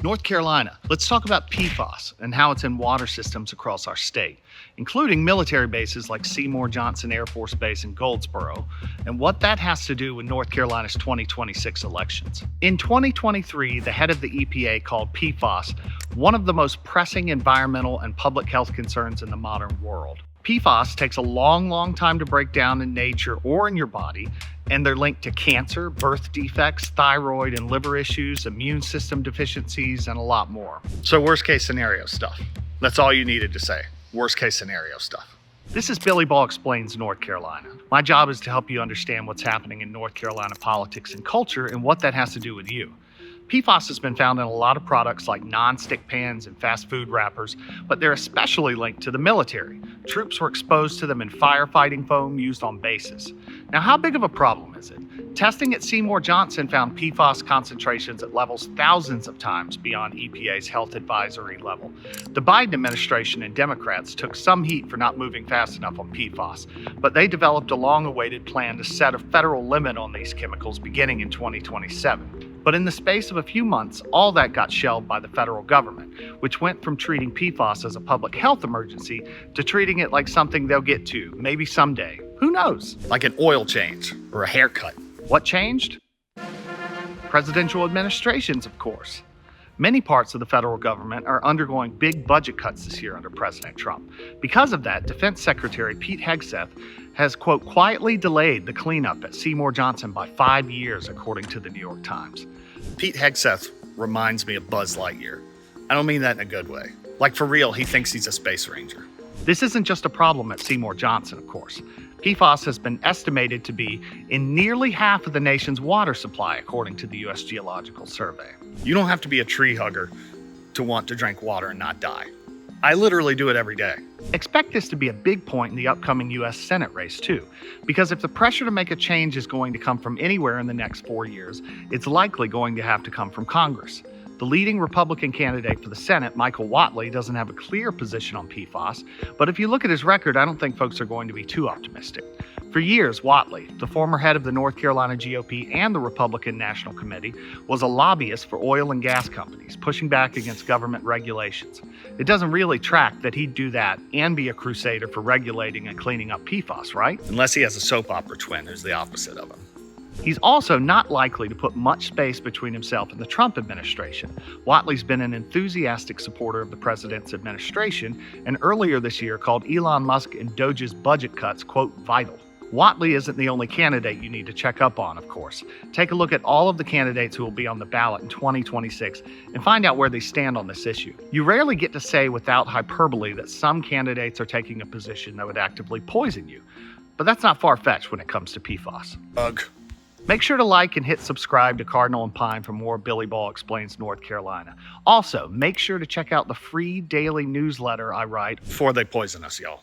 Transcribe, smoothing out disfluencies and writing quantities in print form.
North Carolina, let's talk about PFAS and how it's in water systems across our state, including military bases like Seymour Johnson Air Force Base in Goldsboro, and what that has to do with North Carolina's 2026 elections. In 2023, the head of the EPA called PFAS one of the most pressing environmental and public health concerns in the modern world. PFAS takes a long time to break down in nature or in your body, and they're linked to cancer, birth defects, thyroid and liver issues, immune system deficiencies, and a lot more. So worst case scenario stuff. That's all you needed to say. Worst case scenario stuff. This is Billy Ball Explains North Carolina. My job is to help you understand what's happening in North Carolina politics and culture and what that has to do with you. PFAS has been found in a lot of products like non-stick pans and fast food wrappers, but they're especially linked to the military. Troops were exposed to them in firefighting foam used on bases. Now, how big of a problem is it? Testing at Seymour Johnson found PFAS concentrations at levels thousands of times beyond EPA's health advisory level. The Biden administration and Democrats took some heat for not moving fast enough on PFAS, but they developed a long-awaited plan to set a federal limit on these chemicals beginning in 2027. But in the space of a few months, all that got shelved by the federal government, which went from treating PFAS as a public health emergency to treating it like something they'll get to, maybe someday. Who knows? Like an oil change or a haircut. What changed? Presidential administrations, of course. Many parts of the federal government are undergoing big budget cuts this year under President Trump. Because of that, Defense Secretary Pete Hegseth has, quote, quietly delayed the cleanup at Seymour Johnson by 5 years, according to the New York Times. Pete Hegseth reminds me of Buzz Lightyear. I don't mean that in a good way. Like, for real, he thinks he's a space ranger. This isn't just a problem at Seymour Johnson, of course. PFAS has been estimated to be in nearly half of the nation's water supply, according to the U.S. Geological Survey. You don't have to be a tree hugger to want to drink water and not die. I literally do it every day. Expect this to be a big point in the upcoming U.S. Senate race, too, because if the pressure to make a change is going to come from anywhere in the next 4 years, it's likely going to have to come from Congress. The leading Republican candidate for the Senate, Michael Whatley, doesn't have a clear position on PFAS, but if you look at his record, I don't think folks are going to be too optimistic. For years, Whatley, the former head of the North Carolina GOP and the Republican National Committee, was a lobbyist for oil and gas companies, pushing back against government regulations. It doesn't really track that he'd do that and be a crusader for regulating and cleaning up PFAS, right? Unless he has a soap opera twin who's the opposite of him. He's also not likely to put much space between himself and the Trump administration. Whatley's been an enthusiastic supporter of the president's administration, and earlier this year called Elon Musk and Doge's budget cuts, quote, vital. Whatley isn't the only candidate you need to check up on, of course. Take a look at all of the candidates who will be on the ballot in 2026 and find out where they stand on this issue. You rarely get to say without hyperbole that some candidates are taking a position that would actively poison you, but that's not far-fetched when it comes to PFAS. Ugh. Make sure to like and hit subscribe to Cardinal and Pine for more Billy Ball Explains North Carolina. Also, make sure to check out the free daily newsletter I write before they poison us, y'all.